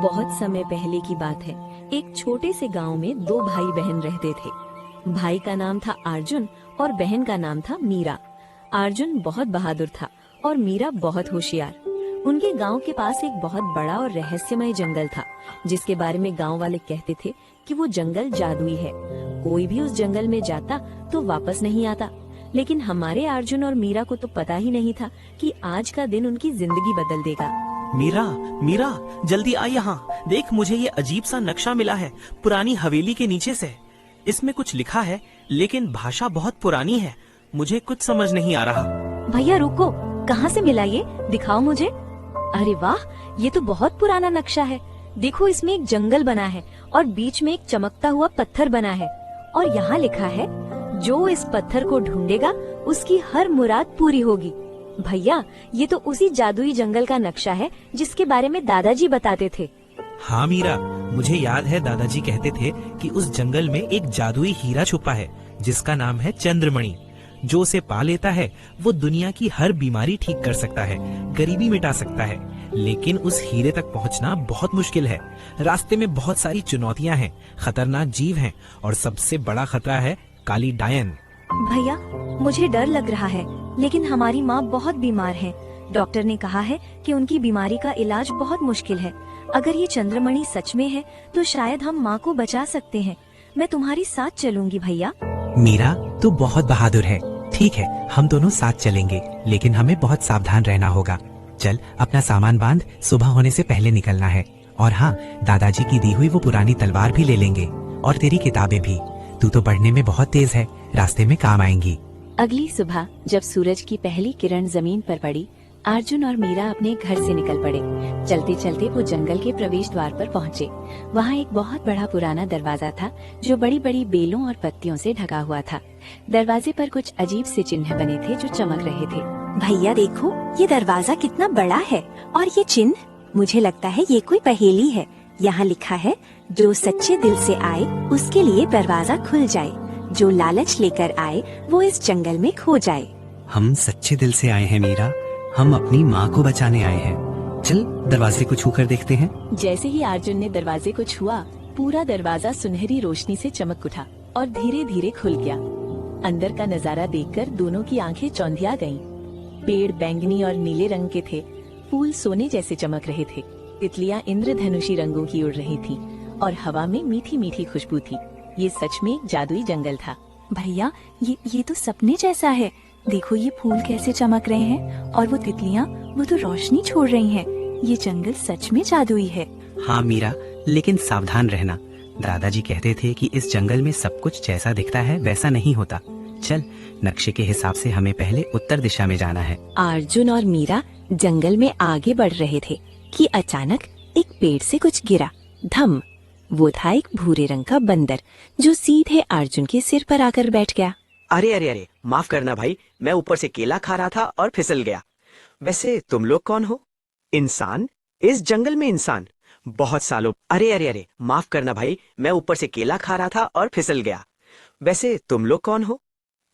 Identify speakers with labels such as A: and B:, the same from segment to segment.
A: बहुत समय पहले की बात है। एक छोटे से गांव में दो भाई बहन रहते थे। भाई का नाम था अर्जुन और बहन का नाम था मीरा। अर्जुन बहुत बहादुर था और मीरा बहुत होशियार। उनके गांव के पास एक बहुत बड़ा और रहस्यमय जंगल था, जिसके बारे में गांव वाले कहते थे कि वो जंगल जादुई है। कोई भी उस जंगल में जाता तो वापस नहीं आता। लेकिन हमारे अर्जुन और मीरा को तो पता ही नहीं था कि आज का दिन उनकी जिंदगी बदल देगा।
B: मीरा, मीरा, जल्दी आ यहाँ। देख, मुझे ये अजीब सा नक्शा मिला है पुरानी हवेली के नीचे से। इसमें कुछ लिखा है लेकिन भाषा बहुत पुरानी है, मुझे कुछ समझ नहीं आ रहा।
A: भैया रुको, कहाँ से मिला ये? दिखाओ मुझे। अरे वाह, ये तो बहुत पुराना नक्शा है। देखो, इसमें एक जंगल बना है और बीच में एक चमकता हुआ पत्थर बना है और यहाँ लिखा है, जो इस पत्थर को ढूंढेगा उसकी हर मुराद पूरी होगी। भैया, ये तो उसी जादुई जंगल का नक्शा है जिसके बारे में दादाजी बताते थे।
B: हाँ मीरा, मुझे याद है दादाजी कहते थे कि उस जंगल में एक जादुई हीरा छुपा है जिसका नाम है चंद्रमणि। जो उसे पा लेता है वो दुनिया की हर बीमारी ठीक कर सकता है, गरीबी मिटा सकता है। लेकिन उस हीरे तक पहुंचना बहुत मुश्किल है। रास्ते में बहुत सारी चुनौतियां हैं, खतरनाक जीव हैं और सबसे बड़ा खतरा है काली डायन।
A: भैया, मुझे डर लग रहा है, लेकिन हमारी माँ बहुत बीमार है। डॉक्टर ने कहा है कि उनकी बीमारी का इलाज बहुत मुश्किल है। अगर ये चंद्रमणि सच में है तो शायद हम माँ को बचा सकते हैं। मैं तुम्हारी साथ चलूंगी भैया।
C: मीरा, तू बहुत बहादुर है। ठीक है, हम दोनों साथ चलेंगे, लेकिन हमें बहुत सावधान रहना होगा। चल, अपना सामान बांध, सुबह होने से पहले निकलना है। और हाँ, दादाजी की दी हुई वो पुरानी तलवार भी ले लेंगे और तेरी किताबें भी। तू तो पढ़ने में बहुत तेज है, रास्ते में काम आएंगी।
A: अगली सुबह जब सूरज की पहली किरण जमीन पर पड़ी, अर्जुन और मीरा अपने घर से निकल पड़े। चलते चलते वो जंगल के प्रवेश द्वार पर पहुँचे। वहाँ एक बहुत बड़ा पुराना दरवाजा था जो बड़ी बड़ी बेलों और पत्तियों से ढका हुआ था। दरवाजे पर कुछ अजीब से चिन्ह बने थे जो चमक रहे थे। भैया देखो, ये दरवाजा कितना बड़ा है और ये चिन्ह, मुझे लगता है ये कोई पहेली है। यहाँ लिखा है, जो सच्चे दिल से आए उसके लिए दरवाजा खुल जाए, जो लालच लेकर आए वो इस जंगल में खो जाए।
C: हम सच्चे दिल से आए हैं मीरा, हम अपनी माँ को बचाने आए हैं। चल, दरवाजे को छू कर देखते हैं।
A: जैसे ही अर्जुन ने दरवाजे को छुआ, पूरा दरवाजा सुनहरी रोशनी से चमक उठा और धीरे धीरे खुल गया। अंदर का नजारा देखकर दोनों की आंखें चौंधिया गईं। पेड़ बैंगनी और नीले रंग के थे, फूल सोने जैसे चमक रहे थे, तितलियां इंद्रधनुषी रंगों की उड़ रही थी और हवा में मीठी मीठी खुशबू थी। ये सच में एक जादुई जंगल था। भैया, ये तो सपने जैसा है। देखो, ये फूल कैसे चमक रहे हैं और वो तितलियां, वो तो रोशनी छोड़ रही हैं। ये जंगल सच में जादुई है।
C: हाँ मीरा, लेकिन सावधान रहना। दादाजी कहते थे कि इस जंगल में सब कुछ जैसा दिखता है वैसा नहीं होता। चल, नक्शे के हिसाब से हमें पहले उत्तर दिशा में जाना है।
A: अर्जुन और मीरा जंगल में आगे बढ़ रहे थे कि अचानक एक पेड़ से कुछ गिरा। धम! वो था एक भूरे रंग का बंदर जो सीधे अर्जुन के सिर पर आकर बैठ गया।
D: अरे अरे अरे, माफ करना भाई, मैं ऊपर से केला खा रहा था और फिसल गया। वैसे तुम लोग कौन हो? इंसान? इस जंगल में इंसान? बहुत सालों। अरे अरे अरे, माफ करना भाई, मैं ऊपर से केला खा रहा था और फिसल गया। वैसे तुम लोग कौन हो?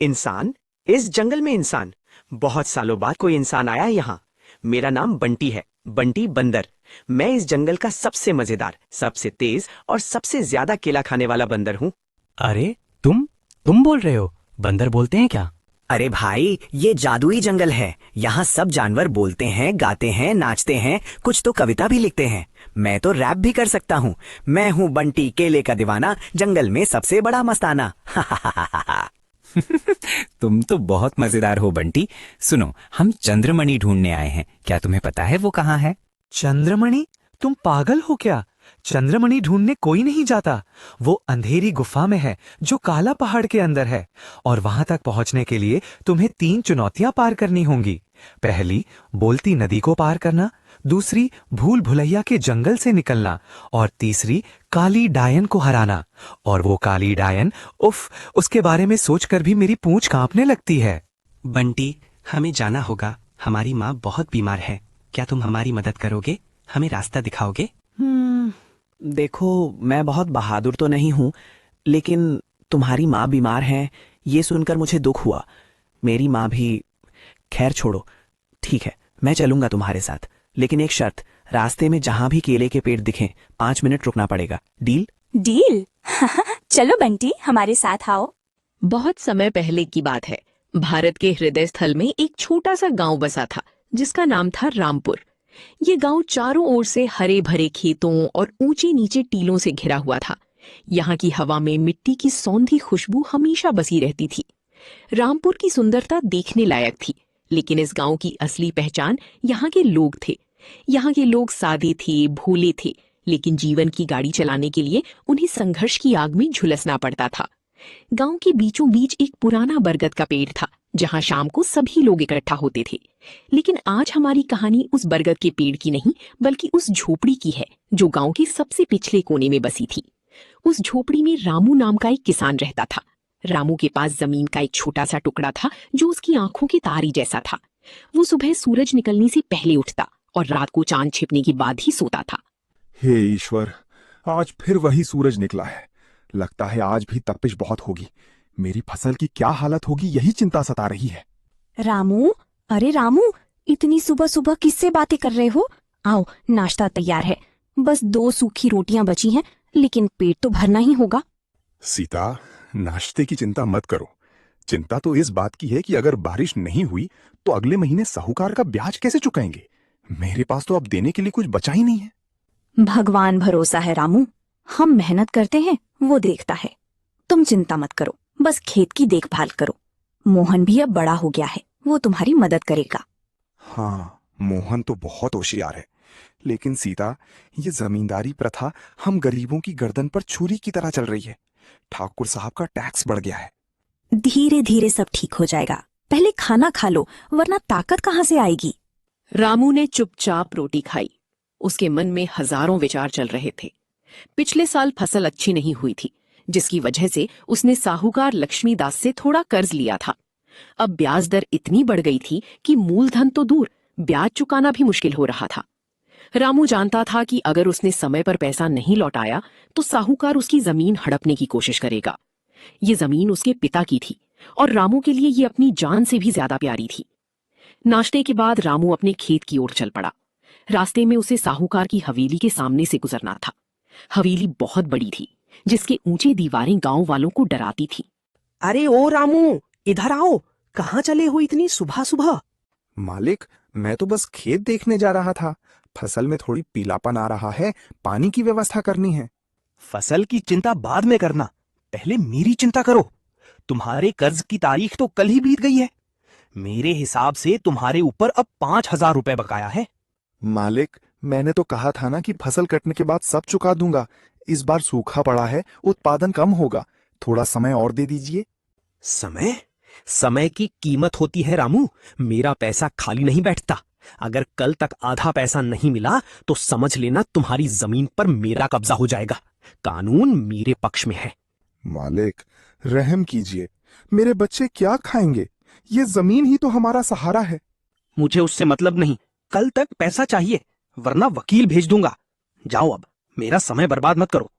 D: इंसान? इस जंगल में इंसान? बहुत सालों बाद कोई इंसान आया है यहाँ। मेरा नाम बंटी है, बंटी बंदर। मैं इस जंगल का सबसे मजेदार, सबसे तेज और सबसे ज्यादा केला खाने वाला बंदर हूँ।
C: अरे तुम बोल रहे हो? बंदर बोलते हैं क्या?
D: अरे भाई, ये जादुई जंगल है। यहाँ सब जानवर बोलते हैं, गाते हैं, नाचते हैं, कुछ तो कविता भी लिखते हैं। मैं तो रैप भी कर सकता हूँ। मैं हूँ बंटी केले का दीवाना, जंगल में सबसे बड़ा मस्ताना।
C: तुम तो बहुत मजेदार हो बंटी। सुनो, हम चंद्रमणि ढूंढने आए हैं। क्या तुम्हें पता है वो कहाँ है?
E: चंद्रमणि? तुम पागल हो क्या? चंद्रमणि ढूंढने कोई नहीं जाता। वो अंधेरी गुफा में है जो काला पहाड़ के अंदर है, और वहां तक पहुंचने के लिए तुम्हें 3 चुनौतियां पार करनी होंगी। पहली, बोलती नदी को पार करना। दूसरी, भूल भुलैया के जंगल से निकलना। और तीसरी, काली डायन को हराना। और वो काली डायन, उफ, उसके बारे में सोचकर भी मेरी पूंछ कांपने लगती है।
C: बंटी, हमें जाना होगा। हमारी माँ बहुत बीमार है। क्या तुम हमारी मदद करोगे? हमें रास्ता दिखाओगे?
D: देखो, मैं बहुत बहादुर तो नहीं हूँ, लेकिन तुम्हारी माँ बीमार है ये सुनकर मुझे दुख हुआ। मेरी माँ भी। खैर छोड़ो, ठीक है, मैं चलूंगा तुम्हारे साथ, लेकिन एक शर्त, रास्ते में जहाँ भी केले के पेड़ दिखें 5 मिनट रुकना पड़ेगा। डील?
F: डील। चलो बंटी, हमारे साथ आओ।
G: बहुत समय पहले की बात है। भारत के हृदय स्थल में एक छोटा सा गांव बसा था जिसका नाम था रामपुर। ये गांव चारों ओर से हरे भरे खेतों और ऊंचे नीचे टीलों से घिरा हुआ था। यहाँ की हवा में मिट्टी की सौंधी खुशबू हमेशा बसी रहती थी। रामपुर की सुंदरता देखने लायक थी, लेकिन इस गांव की असली पहचान यहाँ के लोग थे। यहाँ के लोग सादे थे, भोले थे, लेकिन जीवन की गाड़ी चलाने के लिए उन्हें संघर्ष की आग में झुलसना पड़ता था। गांव के बीचों बीच एक पुराना बरगद का पेड़ था, जहां शाम को सभी लोग इकट्ठा होते थे। लेकिन आज हमारी कहानी उस बरगद के पेड़ की नहीं, बल्कि उस झोपड़ी की है जो गांव के सबसे पिछले कोने में बसी थी। उस झोपड़ी में रामू नाम का एक किसान रहता था। रामू के पास जमीन का एक छोटा सा टुकड़ा था जो उसकी आंखों के तारे जैसा था। वो सुबह सूरज निकलने से पहले उठता और रात को चांद छिपने के बाद ही सोता था।
H: हे ईश्वर, आज फिर वही सूरज निकला है। लगता है आज भी तपिश बहुत होगी। मेरी फसल की क्या हालत होगी, यही चिंता सता रही है।
F: रामू, अरे रामू, इतनी सुबह सुबह किससे बातें कर रहे हो? आओ, नाश्ता तैयार है। बस 2 सूखी रोटियां बची हैं, लेकिन पेट तो भरना ही होगा।
H: सीता, नाश्ते की चिंता मत करो। चिंता तो इस बात की है कि अगर बारिश नहीं हुई तो अगले महीने साहूकार का ब्याज कैसे चुकाएंगे। मेरे पास तो अब देने के लिए कुछ बचा ही नहीं है।
F: भगवान भरोसा है रामू, हम मेहनत करते हैं, वो देखता है। तुम चिंता मत करो, बस खेत की देखभाल करो। मोहन भी अब बड़ा हो गया है, वो तुम्हारी मदद करेगा।
H: हाँ, मोहन तो बहुत होशियार है, लेकिन सीता, ये जमींदारी प्रथा हम गरीबों की गर्दन पर छुरी की तरह चल रही है। ठाकुर साहब का टैक्स बढ़ गया है।
F: धीरे धीरे सब ठीक हो जाएगा। पहले खाना खा लो, वरना ताकत कहाँ से आएगी।
G: रामू ने चुपचाप रोटी खाई। उसके मन में हजारों विचार चल रहे थे। पिछले साल फसल अच्छी नहीं हुई थी, जिसकी वजह से उसने साहूकार लक्ष्मीदास से थोड़ा कर्ज लिया था। अब ब्याज दर इतनी बढ़ गई थी कि मूलधन तो दूर, ब्याज चुकाना भी मुश्किल हो रहा था। रामू जानता था कि अगर उसने समय पर पैसा नहीं लौटाया तो साहूकार उसकी जमीन हड़पने की कोशिश करेगा। ये जमीन उसके पिता की थी और रामू के लिए ये अपनी जान से भी ज्यादा प्यारी थी। नाश्ते के बाद रामू अपने खेत की ओर चल पड़ा। रास्ते में उसे साहूकार की हवेली के सामने से गुजरना था। हवेली बहुत बड़ी थी, जिसके ऊंचे दीवारें गांव वालों को डराती थी।
D: अरे ओ रामू, इधर आओ। कहाँ चले हो इतनी सुबह सुबह?
H: मालिक, मैं तो बस खेत देखने जा रहा था। फसल में थोड़ी पीलापन आ रहा है, पानी की व्यवस्था करनी है।
I: फसल की चिंता बाद में करना, पहले मेरी चिंता करो। तुम्हारे कर्ज की तारीख तो कल ही बीत गई है। मेरे हिसाब से तुम्हारे ऊपर अब 5,000 रुपए बकाया है।
H: मालिक, मैंने तो कहा था ना कि फसल कटने के बाद सब चुका दूंगा। इस बार सूखा पड़ा है, उत्पादन कम होगा। थोड़ा समय और दे दीजिए।
D: समय? समय की कीमत होती है रामू। मेरा पैसा खाली नहीं बैठता। अगर कल तक आधा पैसा नहीं मिला तो समझ लेना तुम्हारी जमीन पर मेरा कब्जा हो जाएगा। कानून मेरे पक्ष में है।
H: मालिक, रहम कीजिए। मेरे बच्चे क्या खाएंगे? ये जमीन ही तो हमारा सहारा है।
I: मुझे उससे मतलब नहीं, कल तक पैसा चाहिए, वरना वकील भेज दूंगा। जाओ अब, मेरा समय बर्बाद मत करो।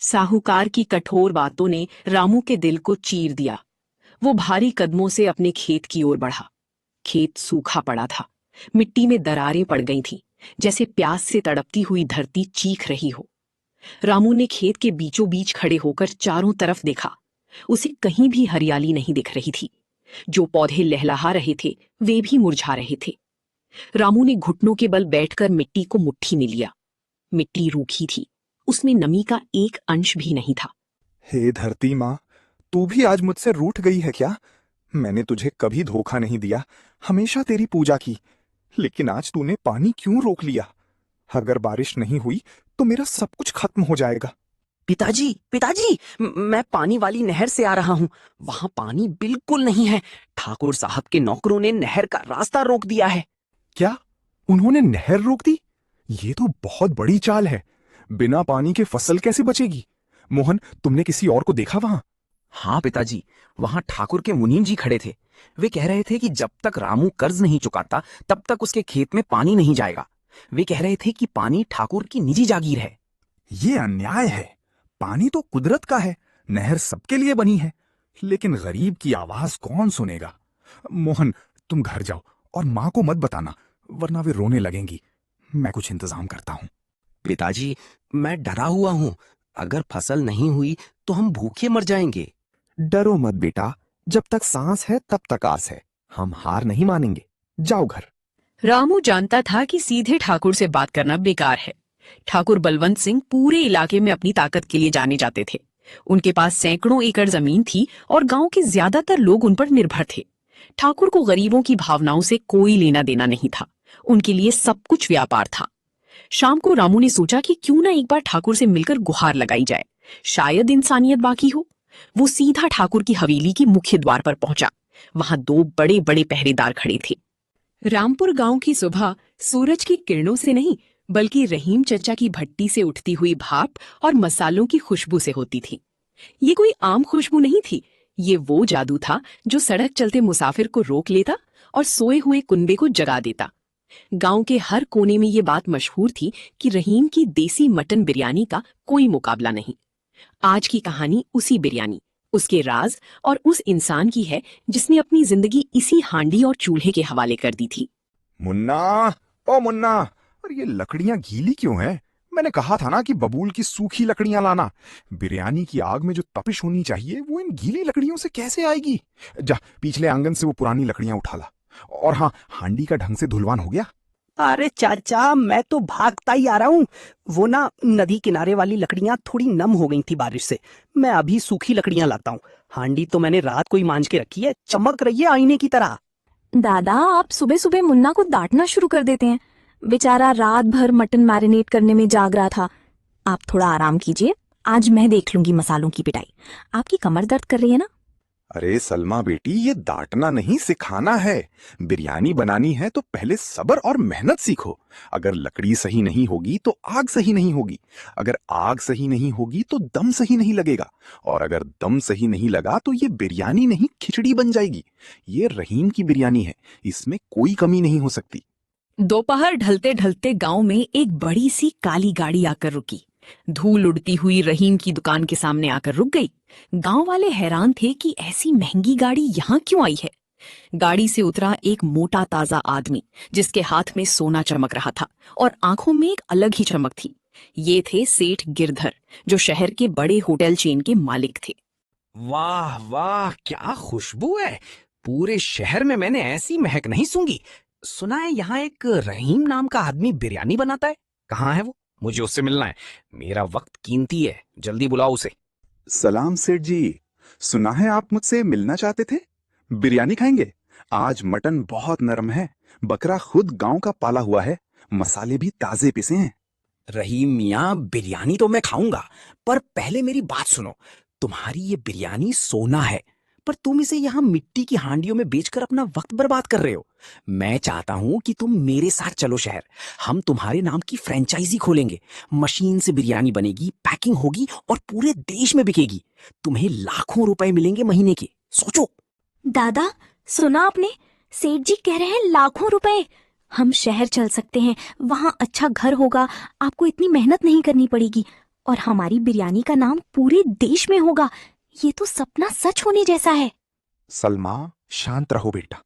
G: साहूकार की कठोर बातों ने रामू के दिल को चीर दिया। वो भारी कदमों से अपने खेत की ओर बढ़ा। खेत सूखा पड़ा था, मिट्टी में दरारें पड़ गई थीं, जैसे प्यास से तड़पती हुई धरती चीख रही हो। रामू ने खेत के बीचों बीच खड़े होकर चारों तरफ देखा। उसे कहीं भी हरियाली नहीं दिख रही थी। जो पौधे लहलहा रहे थे वे भी मुरझा रहे थे। रामू ने घुटनों के बल बैठकर मिट्टी को मुट्ठी में लिया। मिट्टी रूखी थी, उसमें नमी का एक अंश भी नहीं था।
H: हे धरती माँ, तू भी आज मुझसे रूठ गई है क्या? मैंने तुझे कभी धोखा नहीं दिया, हमेशा तेरी पूजा की। लेकिन आज तूने पानी क्यों रोक लिया? अगर बारिश नहीं हुई तो मेरा सब कुछ खत्म हो जाएगा।
D: पिताजी, पिताजी, मैं पानी वाली नहर से आ रहा हूँ। वहां पानी बिल्कुल नहीं है। ठाकुर साहब के नौकरों ने नहर का रास्ता रोक दिया है।
H: क्या? उन्होंने नहर रोक दी? ये तो बहुत बड़ी चाल है। बिना पानी के फसल कैसे बचेगी? मोहन, तुमने किसी और को देखा वहां?
D: हाँ पिताजी, वहां ठाकुर के मुनीम जी खड़े थे। वे कह रहे थे कि जब तक रामू कर्ज नहीं चुकाता तब तक उसके खेत में पानी नहीं जाएगा। वे कह रहे थे कि पानी ठाकुर की निजी जागीर है।
H: ये अन्याय है। पानी तो कुदरत का है, नहर सबके लिए बनी है, लेकिन गरीब की आवाज कौन सुनेगा? मोहन, तुम घर जाओ और माँ को मत बताना, वरना वे रोने लगेंगी। मैं कुछ इंतजाम करता हूँ।
I: पिताजी, मैं डरा हुआ हूँ। अगर फसल नहीं हुई तो हम भूखे मर जाएंगे।
H: डरो मत बेटा, जब तक सांस है तब तक आस है। हम हार नहीं मानेंगे। जाओ घर।
G: रामू जानता था कि सीधे ठाकुर से बात करना बेकार है। ठाकुर बलवंत सिंह पूरे इलाके में अपनी ताकत के लिए जाने जाते थे। उनके पास सैकड़ों एकड़ जमीन थी और गांव के ज्यादातर लोग उन पर निर्भर थे। ठाकुर को गरीबों की भावनाओं से कोई लेना देना नहीं था। उनके लिए सब कुछ व्यापार था। शाम को रामू ने सोचा कि क्यों ना एक बार ठाकुर से मिलकर गुहार लगाई जाए, शायद इंसानियत बाकी हो। वो सीधा ठाकुर की हवेली के मुख्य द्वार पर पहुंचा। वहां 2 बड़े बड़े पहरेदार खड़े थे। रामपुर गांव की सुबह सूरज की किरणों से नहीं, बल्कि रहीम चचा की भट्टी से उठती हुई भाप और मसालों की खुशबू से होती थी। ये कोई आम खुशबू नहीं थी, ये वो जादू था जो सड़क चलते मुसाफिर को रोक लेता और सोए हुए कुनबे को जगा देता। गांव के हर कोने में ये बात मशहूर थी कि रहीम की देसी मटन बिरयानी का कोई मुकाबला नहीं। आज की कहानी उसी बिरयानी, उसके राज और उस इंसान की है जिसने अपनी जिंदगी इसी हांडी और चूल्हे के हवाले कर दी थी।
H: मुन्ना, ओ मुन्ना, और ये लकड़ियां गीली क्यों हैं? मैंने कहा था ना कि बबूल की सूखी लकड़ियां लाना। बिरयानी की आग में जो तपिश होनी चाहिए वो इन गीली लकड़ियों से कैसे आएगी? जा पिछले आंगन से वो पुरानी लकड़ियां उठा ला। और हाँ, हांडी का ढंग से धुलवान हो गया?
I: अरे चाचा, मैं तो भागता ही आ रहा हूँ। वो ना नदी किनारे वाली लकड़ियां थोड़ी नम हो गई थी बारिश से। मैं अभी सूखी लकड़ियां लाता हूँ। हांडी तो मैंने रात को ही मांझ के रखी है, चमक रही है आईने की तरह।
F: दादा, आप सुबह सुबह मुन्ना को डांटना शुरू कर देते हैं। बेचारा रात भर मटन मैरिनेट करने में जाग रहा था। आप थोड़ा आराम कीजिए, आज मैं देख लूंगी मसालों की पिटाई। आपकी कमर दर्द कर रही है ना?
H: अरे सलमा बेटी, ये डांटना नहीं सिखाना है। बिरयानी बनानी है तो पहले सब्र और मेहनत सीखो। अगर लकड़ी सही नहीं होगी तो आग सही नहीं होगी। अगर आग सही नहीं होगी तो दम सही नहीं लगेगा। और अगर दम सही नहीं लगा तो ये बिरयानी नहीं खिचड़ी बन जाएगी। ये रहीम की बिरयानी है, इसमें कोई कमी नहीं हो सकती।
G: दोपहर ढलते ढलते गांव में एक बड़ी सी काली गाड़ी आकर रुकी। धूल उड़ती हुई रहीम की दुकान के सामने आकर रुक गई। गांव वाले हैरान थे कि ऐसी महंगी गाड़ी यहाँ क्यों आई है। गाड़ी से उतरा एक मोटा ताजा आदमी जिसके हाथ में सोना चमक रहा था और आंखों में एक अलग ही चमक थी। ये थे सेठ गिरधर, जो शहर के बड़े होटल चेन के मालिक थे।
I: वाह वाह, क्या खुशबू है। पूरे शहर में मैंने ऐसी महक नहीं सूंघी। सुना है यहाँ एक रहीम नाम का आदमी बिरयानी बनाता है। कहाँ है वो? मुझे उससे मिलना है। मेरा वक्त कीमती है, जल्दी बुलाओ उसे।
H: सलाम सेठ जी, सुना है आप मुझसे मिलना चाहते थे। बिरयानी खाएंगे? आज मटन बहुत नरम है, बकरा खुद गांव का पाला हुआ है, मसाले भी ताजे पिसे हैं।
I: रहीम मियाँ, बिरयानी तो मैं खाऊंगा, पर पहले मेरी बात सुनो। तुम्हारी ये बिरयानी सोना है, पर तुम इसे यहाँ मिट्टी की हांडियों में बेचकर अपना वक्त बर्बाद कर रहे हो। मैं चाहता हूँ कि तुम मेरे साथ चलो शहर। हम तुम्हारे नाम की फ्रेंचाइजी खोलेंगे। मशीन से बिरयानी बनेगी, पैकिंग होगी और पूरे देश में बिकेगी। तुम्हें लाखों रुपए मिलेंगे महीने के। सोचो।
F: दादा, सुना आपने? सेठ जी कह रहे हैं लाखों रुपए। हम शहर चल सकते हैं, वहाँ अच्छा घर होगा, आपको इतनी मेहनत नहीं करनी पड़ेगी और हमारी बिरयानी का नाम पूरे देश में होगा। ये तो सपना सच होने जैसा है।
H: सलमा, शांत रहो बेटा।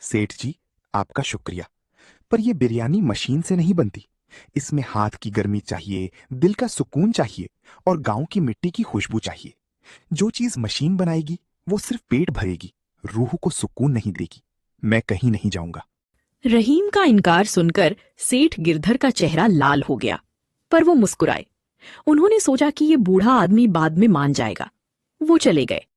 H: सेठ जी, आपका शुक्रिया, पर यह बिरयानी मशीन से नहीं बनती। इसमें हाथ की गर्मी चाहिए, दिल का सुकून चाहिए और गांव की मिट्टी की खुशबू चाहिए। जो चीज मशीन बनाएगी वो सिर्फ पेट भरेगी, रूह को सुकून नहीं देगी। मैं कहीं नहीं जाऊंगा।
G: रहीम का इनकार सुनकर सेठ गिरधर का चेहरा लाल हो गया, पर वो मुस्कुराए। उन्होंने सोचा कि ये बूढ़ा आदमी बाद में मान जाएगा। वो चले गए।